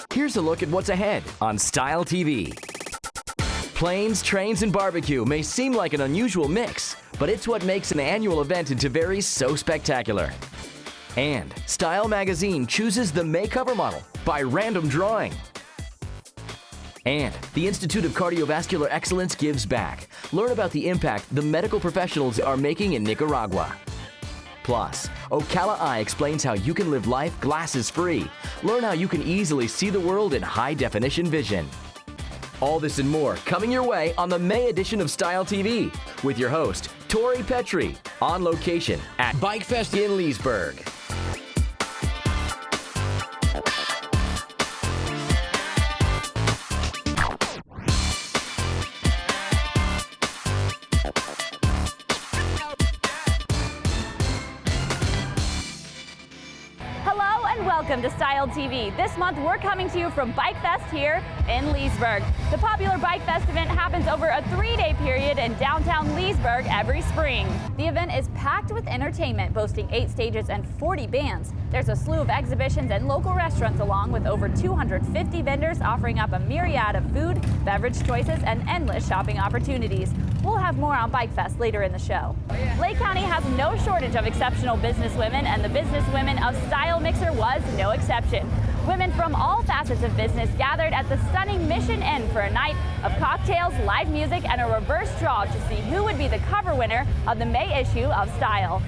Here's a look at what's ahead on Style TV. Planes, trains, and barbecue may seem like an unusual mix, but it's what makes an annual event in Tavares so spectacular. And Style Magazine chooses the May cover model by random drawing. And the Institute of Cardiovascular Excellence gives back. Learn about the impact the medical professionals are making in Nicaragua. Plus, Ocala Eye explains how you can live life glasses-free. Learn how you can easily see the world in high-definition vision. All this and more coming your way on the May edition of Style TV with your host, Tori Petrie, on location at Bike Fest in Leesburg. Welcome to Style TV. This month we're coming to you from Bike Fest here in Leesburg. The popular Bike Fest event happens over a 3-day period in downtown Leesburg every spring. The event is packed with entertainment, boasting 8 stages and 40 bands. There's a slew of exhibitions and local restaurants, along with over 250 vendors offering up a myriad of food, beverage choices, and endless shopping opportunities. We'll have more on Bike Fest later in the show. Lake County has no shortage of exceptional businesswomen, and the Businesswomen of Style Mixer was no exception. Women from all facets of business gathered at the stunning Mission Inn for a night of cocktails, live music, and a reverse draw to see who would be the cover winner of the May issue of Style.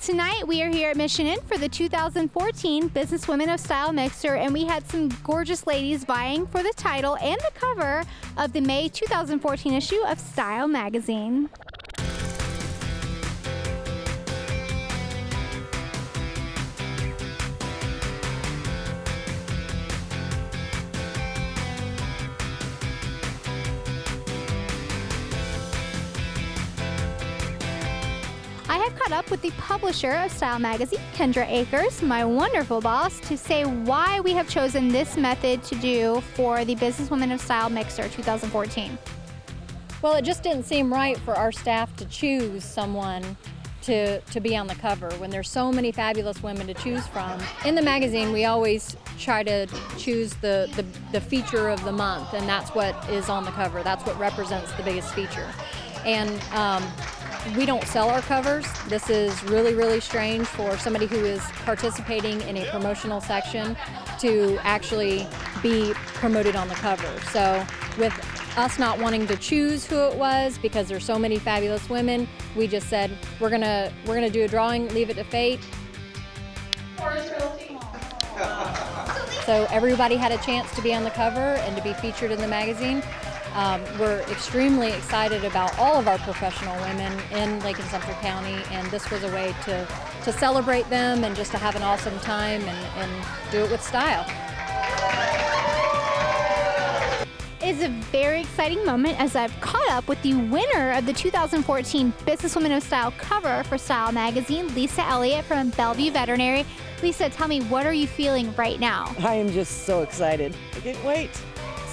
Tonight we are here at Mission Inn for the 2014 Businesswomen of Style Mixer, and we had some gorgeous ladies vying for the title and the cover of the May 2014 issue of Style Magazine. I have caught up with the publisher of Style Magazine, Kendra Akers, my wonderful boss, to say why we have chosen this method to do for the Businesswomen of Style Mixer 2014. Well, it just didn't seem right for our staff to choose someone to be on the cover when there's so many fabulous women to choose from. In the magazine, we always try to choose the feature of the month, and that's what is on the cover. That's what represents the biggest feature. And we don't sell our covers. This is really, really strange for somebody who is participating in a promotional section to actually be promoted on the cover. So with us not wanting to choose who it was because there's so many fabulous women, we just said we're gonna do a drawing, leave it to fate. So everybody had a chance to be on the cover and to be featured in the magazine. We're extremely excited about all of our professional women in Lake and Central County, and this was a way to celebrate them and just to have an awesome time and do it with style. It's a very exciting moment as I've caught up with the winner of the 2014 Businesswomen of Style cover for Style Magazine, Lisa Elliott from Bellevue Veterinary. Lisa, tell me, what are you feeling right now? I am just so excited. I can't wait.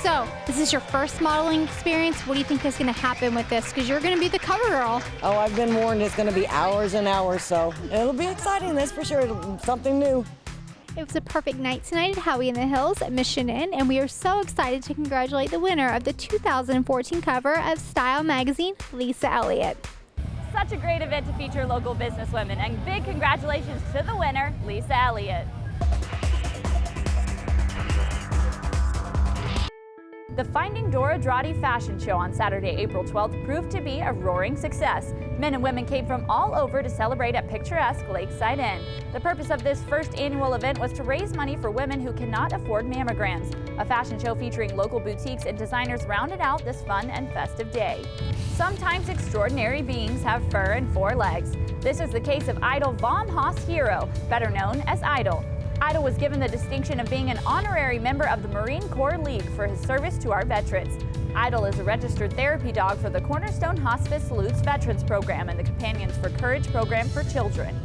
So, this is your first modeling experience. What do you think is going to happen with this? Because you're going to be the cover girl. Oh, I've been warned it's going to be hours and hours, so it'll be exciting, that's for sure. Something new. It was a perfect night tonight at Howie in the Hills at Mission Inn, and we are so excited to congratulate the winner of the 2014 cover of Style Magazine, Lisa Elliott. Such a great event to feature local businesswomen, and big congratulations to the winner, Lisa Elliott. The Finding Dora Droddy fashion show on Saturday, April 12th proved to be a roaring success. Men and women came from all over to celebrate at picturesque Lakeside Inn. The purpose of this first annual event was to raise money for women who cannot afford mammograms. A fashion show featuring local boutiques and designers rounded out this fun and festive day. Sometimes extraordinary beings have fur and 4 legs. This is the case of Idol Vom Haas Hero, better known as Idol. Idol was given the distinction of being an honorary member of the Marine Corps League for his service to our veterans. Idol is a registered therapy dog for the Cornerstone Hospice Salutes Veterans Program and the Companions for Courage program for children.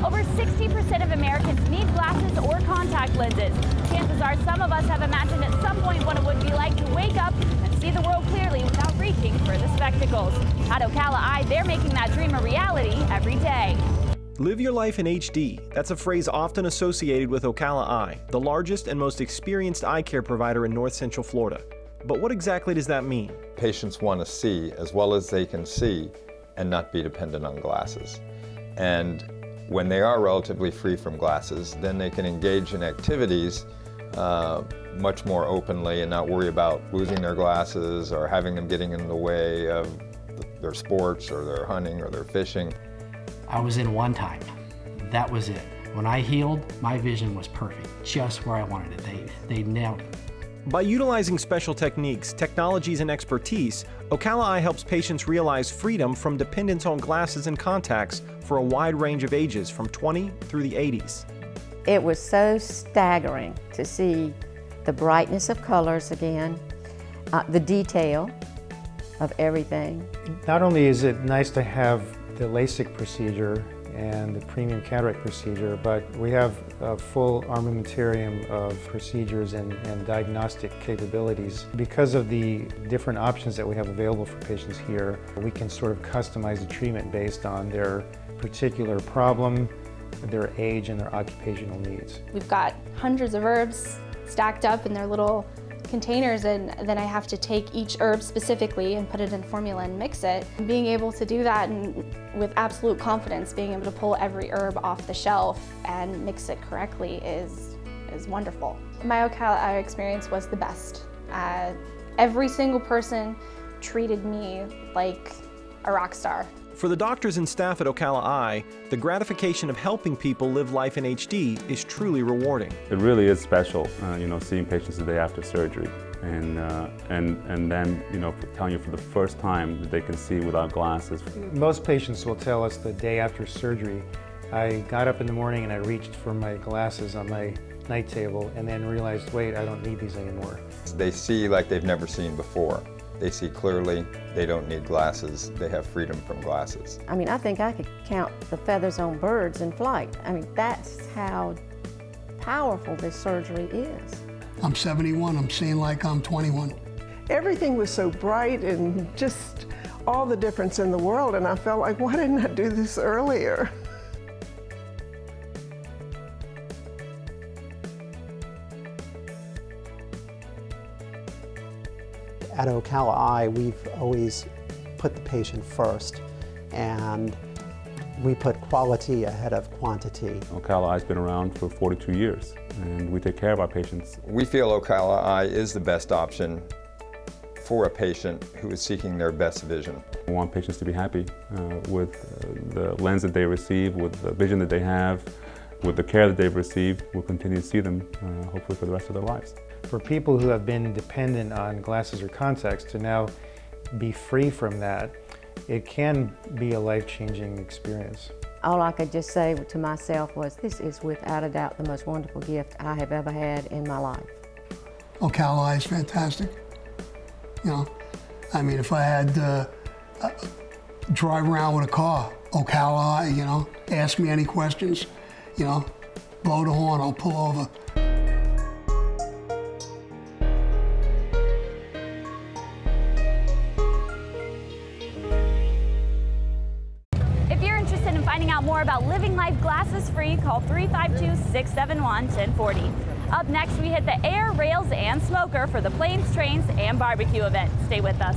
Over 60% of Americans need glasses or contact lenses. Chances are some of us have imagined at some point what it would be like to wake up and see the world clearly without reaching for the spectacles. At Ocala Eye, they're making that dream a reality every day. Live your life in HD. That's a phrase often associated with Ocala Eye, the largest and most experienced eye care provider in North Central Florida. But what exactly does that mean? Patients want to see as well as they can see and not be dependent on glasses. And when they are relatively free from glasses, then they can engage in activities much more openly and not worry about losing their glasses or having them getting in the way of their sports or their hunting or their fishing. I was in one time. That was it. When I healed, my vision was perfect, just where I wanted it. They nailed it. By utilizing special techniques, technologies, and expertise, Ocala Eye helps patients realize freedom from dependence on glasses and contacts for a wide range of ages, from 20 through the 80s. It was so staggering to see the brightness of colors again, the detail of everything. Not only is it nice to have the LASIK procedure and the premium cataract procedure, but we have a full armamentarium of procedures and diagnostic capabilities. Because of the different options that we have available for patients here, we can sort of customize the treatment based on their particular problem, their age, and their occupational needs. We've got hundreds of herbs stacked up in their little containers, and then I have to take each herb specifically and put it in formula and mix it. Being able to do that and with absolute confidence, being able to pull every herb off the shelf and mix it correctly is wonderful. My Ocala Eye experience was the best. Every single person treated me like a rock star. For the doctors and staff at Ocala Eye, the gratification of helping people live life in HD is truly rewarding. It really is special, seeing patients the day after surgery, and then, telling you for the first time that they can see without glasses. Most patients will tell us the day after surgery, I got up in the morning and I reached for my glasses on my night table and then realized, wait, I don't need these anymore. They see like they've never seen before. They see clearly, they don't need glasses, they have freedom from glasses. I mean, I think I could count the feathers on birds in flight. I mean, that's how powerful this surgery is. I'm 71, I'm seeing like I'm 21. Everything was so bright and just all the difference in the world, and I felt like, why didn't I do this earlier? At Ocala Eye, we've always put the patient first, and we put quality ahead of quantity. Ocala Eye's been around for 42 years, and we take care of our patients. We feel Ocala Eye is the best option for a patient who is seeking their best vision. We want patients to be happy with the lens that they receive, with the vision that they have, with the care that they've received. We'll continue to see them, hopefully for the rest of their lives. For people who have been dependent on glasses or contacts to now be free from that, it can be a life-changing experience. All I could just say to myself was, this is without a doubt the most wonderful gift I have ever had in my life. Ocala Eye is fantastic. I mean, if I had to drive around with a car, Ocala Eye, ask me any questions, blow the horn, I'll pull over. Finding out more about living life glasses-free, call 352-671-1040. Up next, we hit the air, rails, and smoker for the Planes, Trains, and Barbecue event. Stay with us.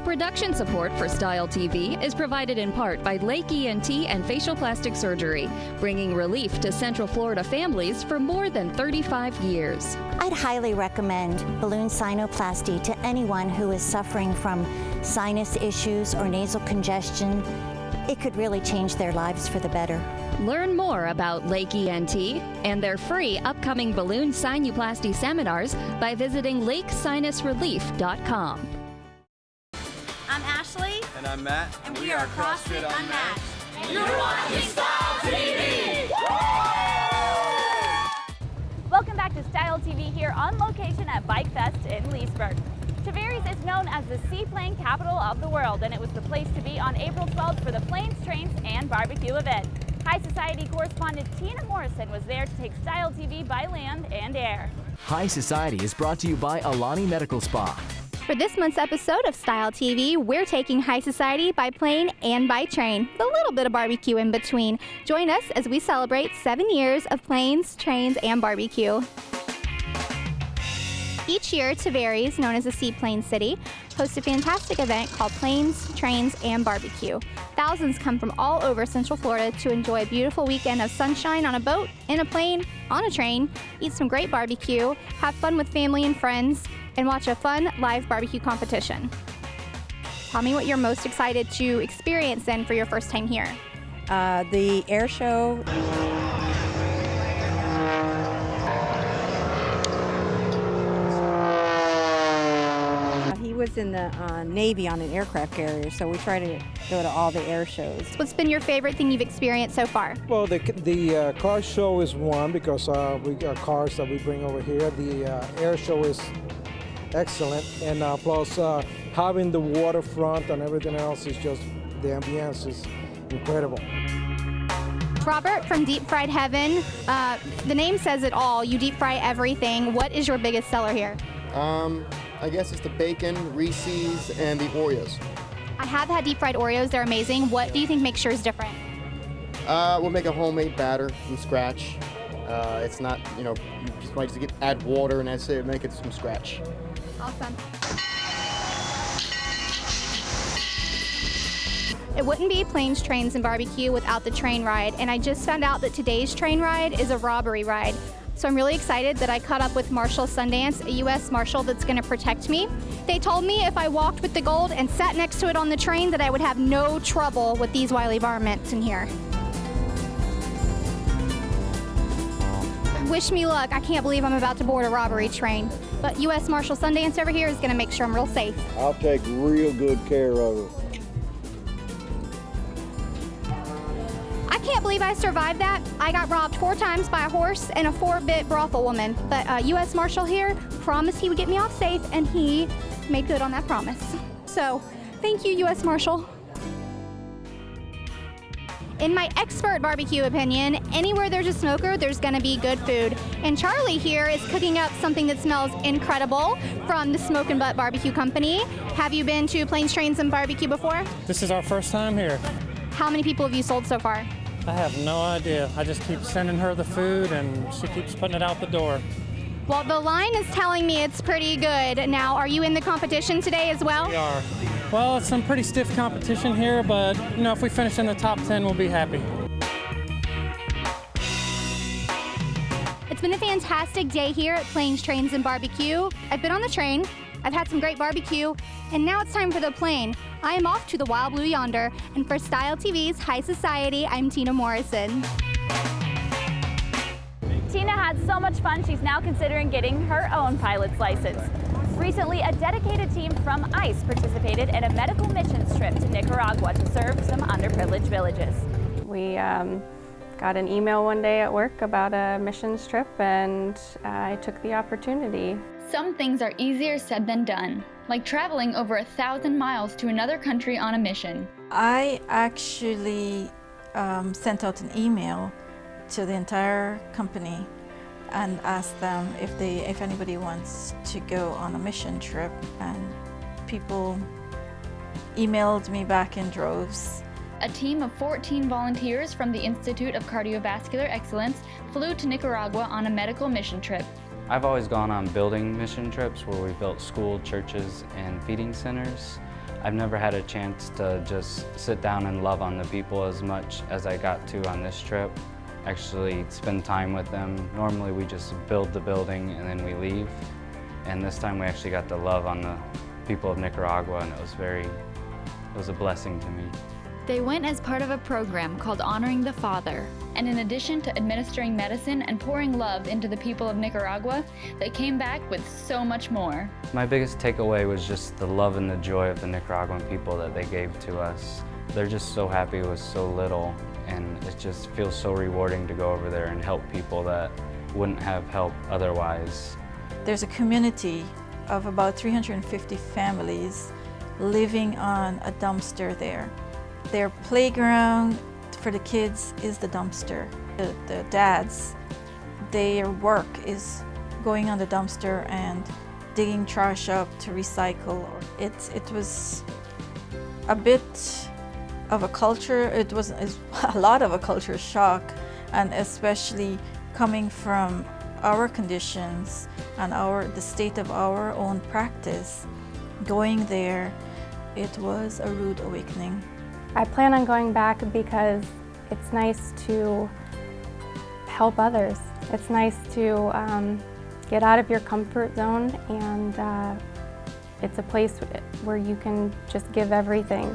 Production support for Style TV is provided in part by Lake ENT and Facial Plastic Surgery, bringing relief to Central Florida families for more than 35 years. I'd highly recommend balloon sinuplasty to anyone who is suffering from sinus issues or nasal congestion. It could really change their lives for the better. Learn more about Lake ENT and their free upcoming balloon sinuplasty seminars by visiting lakesinusrelief.com. I'm Ashley. And I'm Matt. And we are CrossFit Unmatched. And you're watching Style TV! Welcome back to Style TV here on location at Bike Fest in Leesburg. Tavares is known as the seaplane capital of the world, and it was the place to be on April 12th for the Planes, Trains, and Barbecue event. High Society correspondent Tina Morrison was there to take Style TV by land and air. High Society is brought to you by Alani Medical Spa. For this month's episode of Style TV, we're taking High Society by plane and by train, with a little bit of barbecue in between. Join us as we celebrate 7 years of planes, trains, and barbecue. Each year, Tavares, known as the Seaplane City, hosts a fantastic event called Planes, Trains, and Barbecue. Thousands come from all over Central Florida to enjoy a beautiful weekend of sunshine on a boat, in a plane, on a train, eat some great barbecue, have fun with family and friends, and watch a fun live barbecue competition. Tell me what you're most excited to experience then for your first time here. The air show. He was in the Navy on an aircraft carrier, so we try to go to all the air shows. What's been your favorite thing you've experienced so far? Well, the car show is one because we got cars that we bring over here. The air show is excellent, and plus having the waterfront and everything else is just, the ambience is incredible. Robert from Deep Fried Heaven, the name says it all. You deep fry everything. What is your biggest seller here? I guess it's the bacon, Reese's, and the Oreos. I have had deep fried Oreos. They're amazing. What do you think makes yours different? We'll make a homemade batter from scratch. It's not, you just might just add water and that's it, make it from scratch. Awesome. It wouldn't be Planes, Trains, and Barbecue without the train ride, and I just found out that today's train ride is a robbery ride. So I'm really excited that I caught up with Marshall Sundance, a U.S. Marshal that's going to protect me. They told me if I walked with the gold and sat next to it on the train that I would have no trouble with these wily varmints in here. Wish me luck. I can't believe I'm about to board a robbery train. But U.S. Marshal Sundance over here is going to make sure I'm real safe. I'll take real good care of it. I can't believe I survived that. I got robbed 4 times by a horse and a 4-bit brothel woman. But U.S. Marshal here promised he would get me off safe, and he made good on that promise. So, thank you, U.S. Marshal. In my expert barbecue opinion, anywhere there's a smoker, there's gonna be good food. And Charlie here is cooking up something that smells incredible from the Smoke and Butt Barbecue Company. Have you been to Planes, Trains, and Barbecue before? This is our first time here. How many people have you sold so far? I have no idea. I just keep sending her the food and she keeps putting it out the door. Well, the line is telling me it's pretty good. Now, are you in the competition today as well? We are. Well, it's some pretty stiff competition here, but if we finish in the top 10, we'll be happy. It's been a fantastic day here at Planes, Trains, and Barbecue. I've been on the train, I've had some great barbecue, and now it's time for the plane. I am off to the wild blue yonder, and for Style TV's High Society, I'm Tina Morrison. Tina had so much fun, she's now considering getting her own pilot's license. Recently, a dedicated team from ICE participated in a medical missions trip to Nicaragua to serve some underprivileged villages. We got an email one day at work about a missions trip, and I took the opportunity. Some things are easier said than done, like traveling over 1,000 miles to another country on a mission. I actually sent out an email to the entire company and asked them if anybody wants to go on a mission trip, and people emailed me back in droves. A team of 14 volunteers from the Institute of Cardiovascular Excellence flew to Nicaragua on a medical mission trip. I've always gone on building mission trips where we built school, churches, and feeding centers. I've never had a chance to just sit down and love on the people as much as I got to on this trip. Actually spend time with them. Normally we just build the building and then we leave. And this time we actually got to love on the people of Nicaragua, and it was a blessing to me. They went as part of a program called Honoring the Father. And in addition to administering medicine and pouring love into the people of Nicaragua, they came back with so much more. My biggest takeaway was just the love and the joy of the Nicaraguan people that they gave to us. They're just so happy with so little, and it just feels so rewarding to go over there and help people that wouldn't have help otherwise. There's a community of about 350 families living on a dumpster there. Their playground for the kids is the dumpster. The dads, their work is going on the dumpster and digging trash up to recycle. It was a bit of a culture, it was a lot of a culture shock, and especially coming from our conditions and the state of our own practice, going there, it was a rude awakening. I plan on going back because it's nice to help others. It's nice to get out of your comfort zone, and it's a place where you can just give everything.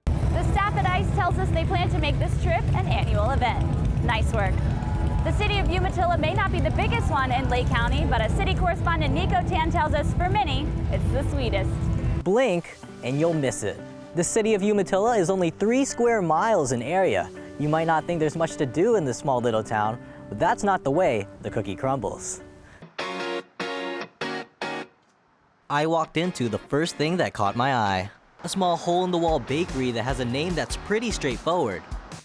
The staff at ICE tells us they plan to make this trip an annual event. Nice work. The city of Umatilla may not be the biggest one in Lake County, but as city correspondent Nico Tan tells us, for many, it's the sweetest. Blink and you'll miss it. The city of Umatilla is only 3 square miles in area. You might not think there's much to do in this small little town, but that's not the way the cookie crumbles. I walked into the first thing that caught my eye. A small hole-in-the-wall bakery that has a name that's pretty straightforward.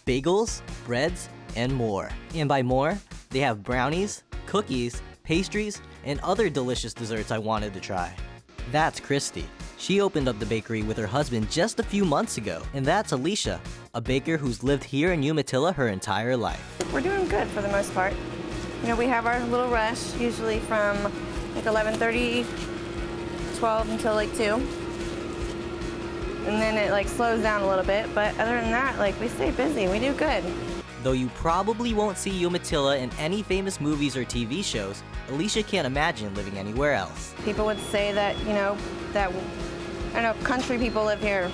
Bagels, breads, and more. And by more, they have brownies, cookies, pastries, and other delicious desserts I wanted to try. That's Christy. She opened up the bakery with her husband just a few months ago. And that's Alicia, a baker who's lived here in Umatilla her entire life. We're doing good for the most part. You know, we have our little rush, usually from like 11:30, 12 until like 2. And then it like slows down a little bit, but other than that, like we stay busy, we do good. Though you probably won't see Umatilla in any famous movies or TV shows, Alicia can't imagine living anywhere else. People would say that, you know, that, I don't know, country people live here,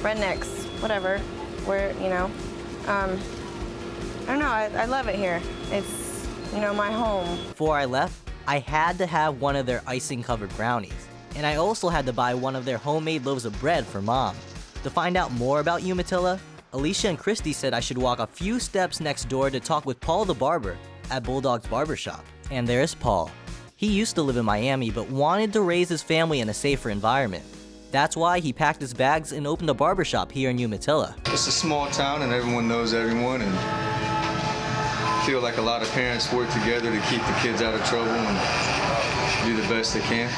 rednecks, whatever, where, you know, I don't know, I love it here. It's, you know, my home. Before I left, I had to have one of their icing-covered brownies. And I also had to buy one of their homemade loaves of bread for Mom. To find out more about Umatilla, Alicia and Christy said I should walk a few steps next door to talk with Paul the barber at Bulldog's Barbershop. And there's Paul. He used to live in Miami but wanted to raise his family in a safer environment. That's why he packed his bags and opened a barbershop here in Umatilla. It's a small town and everyone knows everyone, and I feel like a lot of parents work together to keep the kids out of trouble and do the best they can.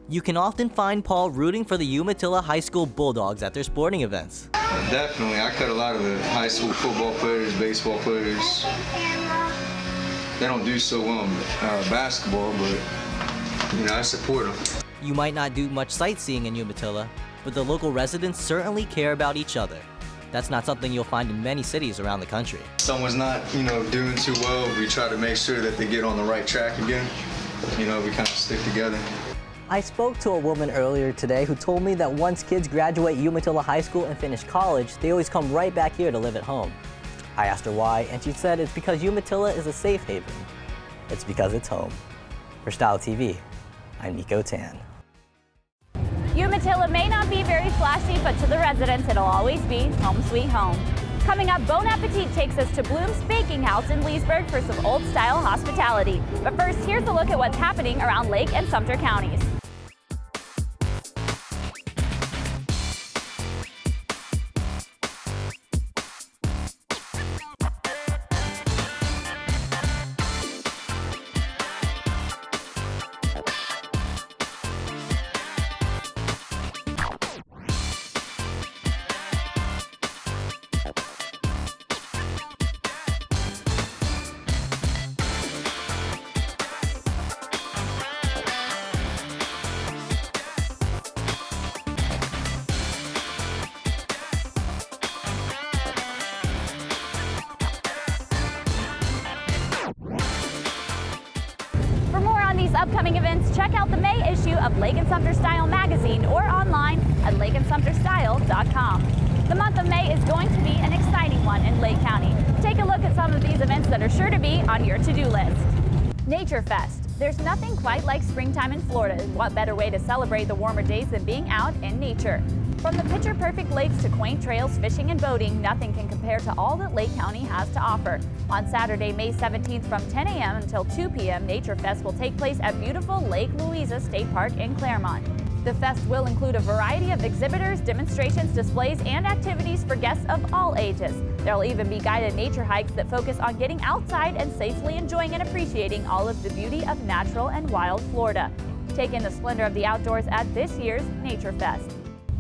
You can often find Paul rooting for the Umatilla High School Bulldogs at their sporting events. Definitely, I cut a lot of the high school football players, baseball players. They don't do so well in basketball, but you know, I support them. You might not do much sightseeing in Umatilla, but the local residents certainly care about each other. That's not something you'll find in many cities around the country. If someone's not, you know, doing too well, we try to make sure that they get on the right track again. You know, we kind of stick together. I spoke to a woman earlier today who told me that once kids graduate Umatilla High School and finish college, they always come right back here to live at home. I asked her why, and she said it's because Umatilla is a safe haven. It's because it's home. For Style TV, I'm Nico Tan. Umatilla may not be very flashy, but to the residents, it'll always be home sweet home. Coming up, Bon Appetit takes us to Bloom's Baking House in Leesburg for some old-style hospitality. But first, here's a look at what's happening around Lake and Sumter counties. Upcoming events, check out the May issue of Lake and Sumter Style magazine or online at lakeandsumterstyle.com. The month of May is going to be an exciting one in Lake County. Take a look at some of these events that are sure to be on your to-do list. Nature Fest. There's nothing quite like springtime in Florida. What better way to celebrate the warmer days than being out in nature? From the picture-perfect lakes to quaint trails, fishing and boating, nothing can compare to all that Lake County has to offer. On Saturday, May 17th from 10 a.m. until 2 p.m., Nature Fest will take place at beautiful Lake Louisa State Park in Claremont. The fest will include a variety of exhibitors, demonstrations, displays, and activities for guests of all ages. There will even be guided nature hikes that focus on getting outside and safely enjoying and appreciating all of the beauty of natural and wild Florida. Take in the splendor of the outdoors at this year's Nature Fest.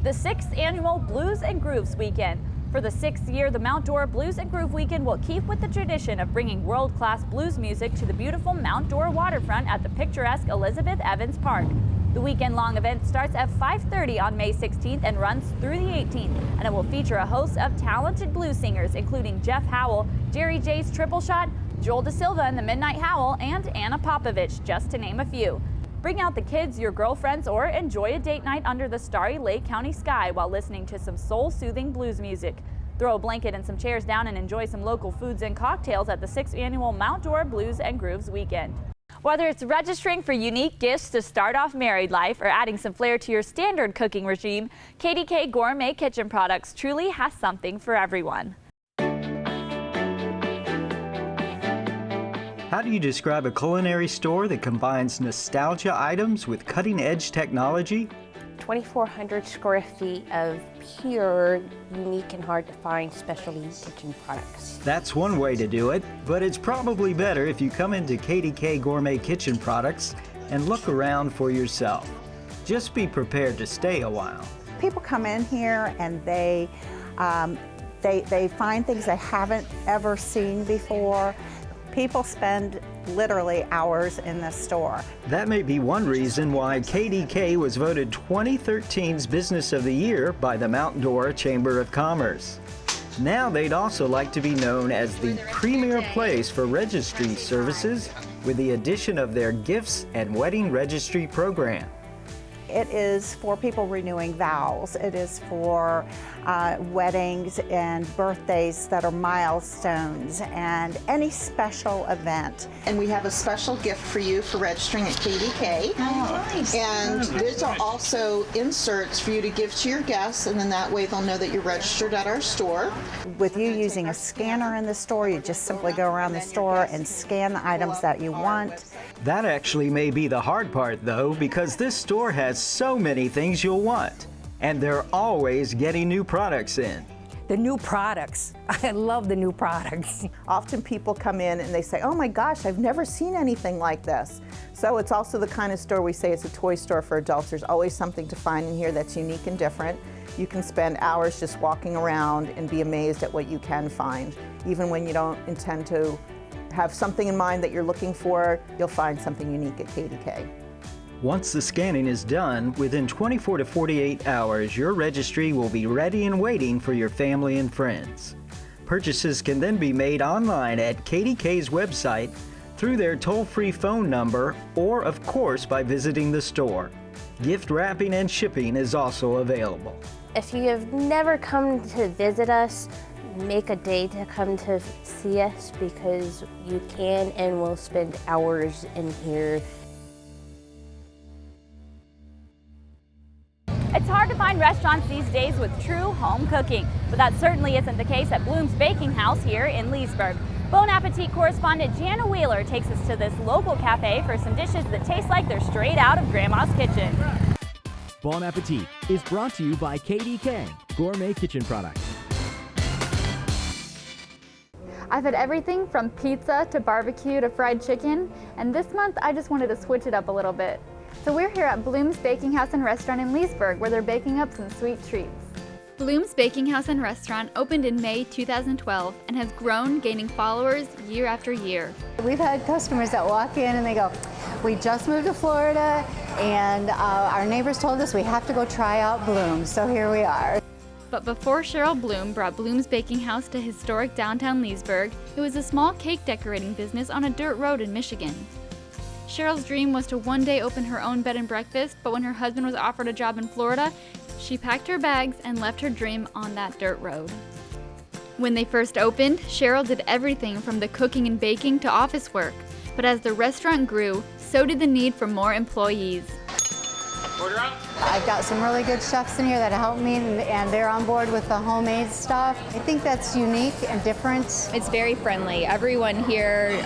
The 6th annual Blues and Grooves Weekend. For the 6th year, the Mount Dora Blues and Groove Weekend will keep with the tradition of bringing world-class blues music to the beautiful Mount Dora waterfront at the picturesque Elizabeth Evans Park. The weekend-long event starts at 5:30 on May 16th and runs through the 18th, and it will feature a host of talented blues singers, including Jeff Howell, Jerry J's Triple Shot, Joel DaSilva and the Midnight Howl, and Anna Popovich, just to name a few. Bring out the kids, your girlfriends, or enjoy a date night under the starry Lake County sky while listening to some soul-soothing blues music. Throw a blanket and some chairs down and enjoy some local foods and cocktails at the 6th annual Mount Dora Blues and Grooves Weekend. Whether it's registering for unique gifts to start off married life or adding some flair to your standard cooking regime, KDK Gourmet Kitchen Products truly has something for everyone. How do you describe a culinary store that combines nostalgia items with cutting-edge technology? 2,400 square feet of pure, unique, and hard-to-find specialty kitchen products. That's one way to do it, but it's probably better if you come into KDK Gourmet Kitchen Products and look around for yourself. Just be prepared to stay a while. People come in here and they find things they haven't ever seen before. People spend literally hours in this store. That may be one reason why KDK was voted 2013's Business of the Year by the Mount Dora Chamber of Commerce. Now they'd also like to be known as the premier place for registry services with the addition of their gifts and wedding registry program. It is for people renewing vows. It is for weddings and birthdays that are milestones and any special event. And we have a special gift for you for registering at KDK. Oh, nice. And these are also inserts for you to give to your guests, and then that way they'll know that you're registered at our store. With you using a scanner in the store, you just simply go around the store and scan the items that you want. That actually may be the hard part, though, because this store has so many things you'll want, and they're always getting new products in. The new products. I love the new products. Often people come in and they say, oh my gosh, I've never seen anything like this. So it's also the kind of store we say it's a toy store for adults. There's always something to find in here that's unique and different. You can spend hours just walking around and be amazed at what you can find. Even when you don't intend to have something in mind that you're looking for, you'll find something unique at KDK. Once the scanning is done, within 24 to 48 hours, your registry will be ready and waiting for your family and friends. Purchases can then be made online at KDK's website, through their toll-free phone number, or of course by visiting the store. Gift wrapping and shipping is also available. If you have never come to visit us, make a day to come to see us, because you can and will spend hours in here. It's hard to find restaurants these days with true home cooking, but that certainly isn't the case at Bloom's Baking House here in Leesburg. Bon Appetit correspondent Jana Wheeler takes us to this local cafe for some dishes that taste like they're straight out of Grandma's kitchen. Bon Appetit is brought to you by KDK Gourmet Kitchen Products. I've had everything from pizza to barbecue to fried chicken, and this month I just wanted to switch it up a little bit. So we're here at Bloom's Baking House and Restaurant in Leesburg, where they're baking up some sweet treats. Bloom's Baking House and Restaurant opened in May 2012 and has grown, gaining followers year after year. We've had customers that walk in and they go, we just moved to Florida and our neighbors told us we have to go try out Bloom's, so here we are. But before Cheryl Bloom brought Bloom's Baking House to historic downtown Leesburg, it was a small cake decorating business on a dirt road in Michigan. Cheryl's dream was to one day open her own bed and breakfast, but when her husband was offered a job in Florida, she packed her bags and left her dream on that dirt road. When they first opened, Cheryl did everything from the cooking and baking to office work. But as the restaurant grew, so did the need for more employees. Order up. I've got some really good chefs in here that help me, and they're on board with the homemade stuff. I think that's unique and different. It's very friendly. Everyone here,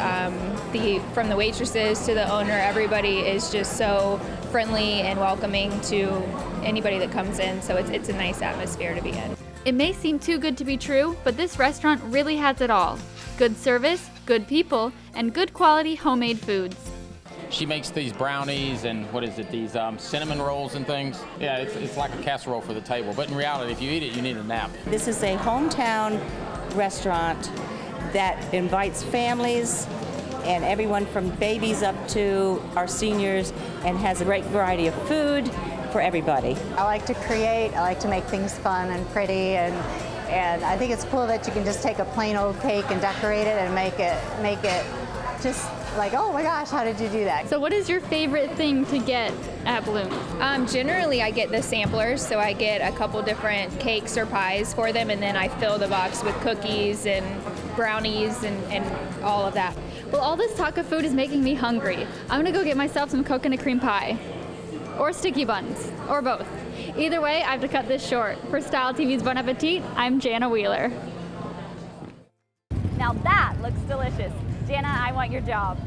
from the waitresses to the owner, everybody is just so friendly and welcoming to anybody that comes in, so it's a nice atmosphere to be in. It may seem too good to be true, but this restaurant really has it all. Good service, good people, and good quality homemade foods. She makes these brownies and these cinnamon rolls and things. Yeah, it's like a casserole for the table, but in reality, if you eat it, you need a nap. This is a hometown restaurant that invites families and everyone from babies up to our seniors, and has a great variety of food for everybody. I like to create, I like to make things fun and pretty, and I think it's cool that you can just take a plain old cake and decorate it and make it just like, oh my gosh, how did you do that? So what is your favorite thing to get at Bloom? Generally, I get the samplers, so I get a couple different cakes or pies for them, and then I fill the box with cookies and brownies and all of that. Well, all this talk of food is making me hungry. I'm gonna go get myself some coconut cream pie. Or sticky buns, or both. Either way, I have to cut this short. For Style TV's Bon Appetit, I'm Jana Wheeler. Now that looks delicious. Jana, I want your job.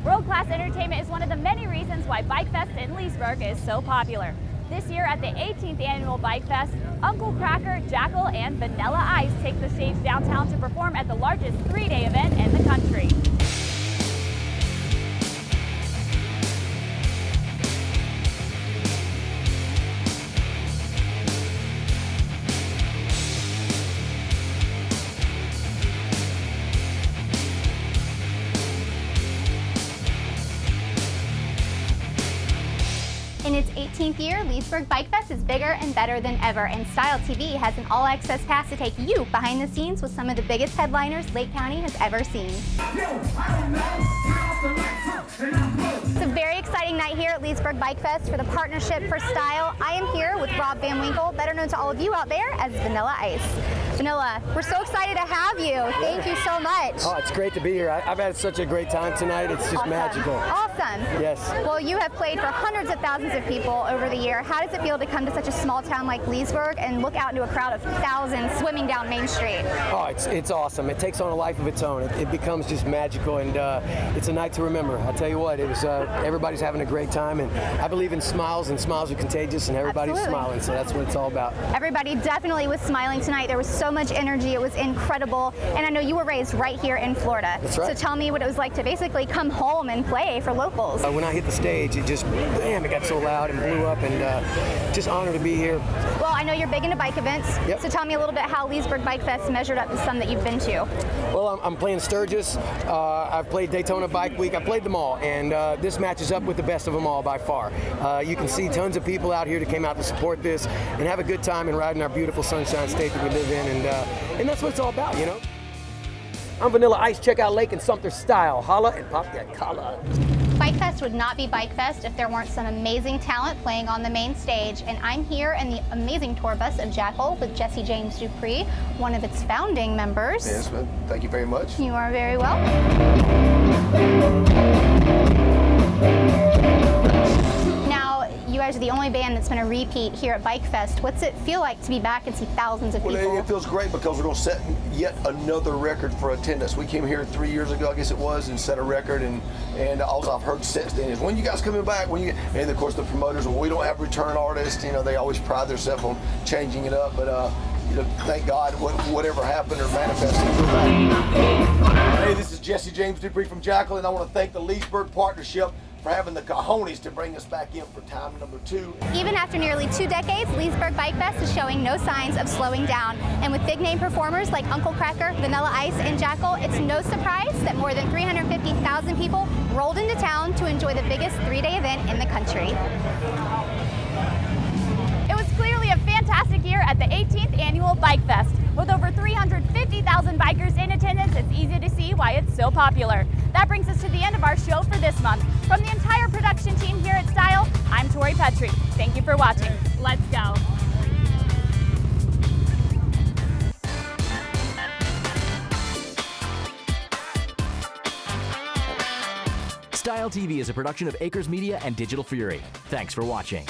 World-class entertainment is one of the many reasons why Bike Fest in Leesburg is so popular. This year at the 18th Annual Bike Fest, Uncle Kracker, Jackal, and Vanilla Ice take the stage downtown to perform at the largest 3-day event in the country. In its 18th year, Leesburg Bike Fest is bigger and better than ever, and Style TV has an all-access pass to take you behind the scenes with some of the biggest headliners Lake County has ever seen. It's a very exciting night here at Leesburg Bike Fest for the Partnership for Style. I am here with Rob Van Winkle, better known to all of you out there as Vanilla Ice. Vanilla, we're so excited to have you. Thank you so much. Oh, it's great to be here. I've had such a great time tonight. It's just magical. Awesome. Yes. Well, you have played for hundreds of thousands of people over the year. How does it feel to come to such a small town like Leesburg and look out into a crowd of thousands swimming down Main Street? Oh, it's awesome. It takes on a life of its own. It becomes just magical, and it's a night to remember. I tell you what, it was everybody's having a great time, and I believe in smiles, and smiles are contagious, and everybody's smiling, so that's what it's all about. Everybody definitely was smiling tonight. There was so much energy. It was incredible, and I know you were raised right here in Florida. That's right. So tell me what it was like to basically come home and play for locals. When I hit the stage, it just, bam, it got so loud and blew up, and just honored to be here. Well, I know you're big into bike events, Yep. So tell me a little bit how Leesburg Bike Fest measured up to some that you've been to. Well, I'm playing Sturgis. I've played Daytona Bike Week. I played them all, and this matches up with the best of them all by far. You can see tons of people out here that came out to support this and have a good time and ride in our beautiful Sunshine State that we live in, and that's what it's all about, you know? I'm Vanilla Ice. Check out Lake and Sumter Style. Holla and pop that collar. Bike Fest would not be Bike Fest if there weren't some amazing talent playing on the main stage, and I'm here in the amazing tour bus of Jackal with Jesse James Dupree, one of its founding members. Yes, well, thank you very much. You are very welcome. Now, you guys are the only band that's been a repeat here at Bike Fest. What's it feel like to be back and see thousands of people? Well, it feels great because we're going to set yet another record for attendance. We came here 3 years ago, I guess it was, and set a record, and all I've heard since then is, when you guys coming back? And of course the promoters, well, we don't have return artists, you know, they always pride themselves on changing it up, but you know, thank God, whatever happened or manifested. Hey, this is Jesse James Dupree from Jackal, and I want to thank the Leesburg Partnership for having the cojones to bring us back in for time number 2. Even after nearly 2 decades, Leesburg Bike Fest is showing no signs of slowing down. And with big name performers like Uncle Kracker, Vanilla Ice, and Jackal, it's no surprise that more than 350,000 people rolled into town to enjoy the biggest 3-day event in the country. It was clearly a fantastic year at the 18th Annual Bike Fest. With over 350,000 bikers in attendance, it's easy to see why it's so popular. That brings us to the end of our show for this month. From the entire production team here at Style, I'm Tori Petrie. Thank you for watching. Let's go. Style TV is a production of Acres Media and Digital Fury. Thanks for watching.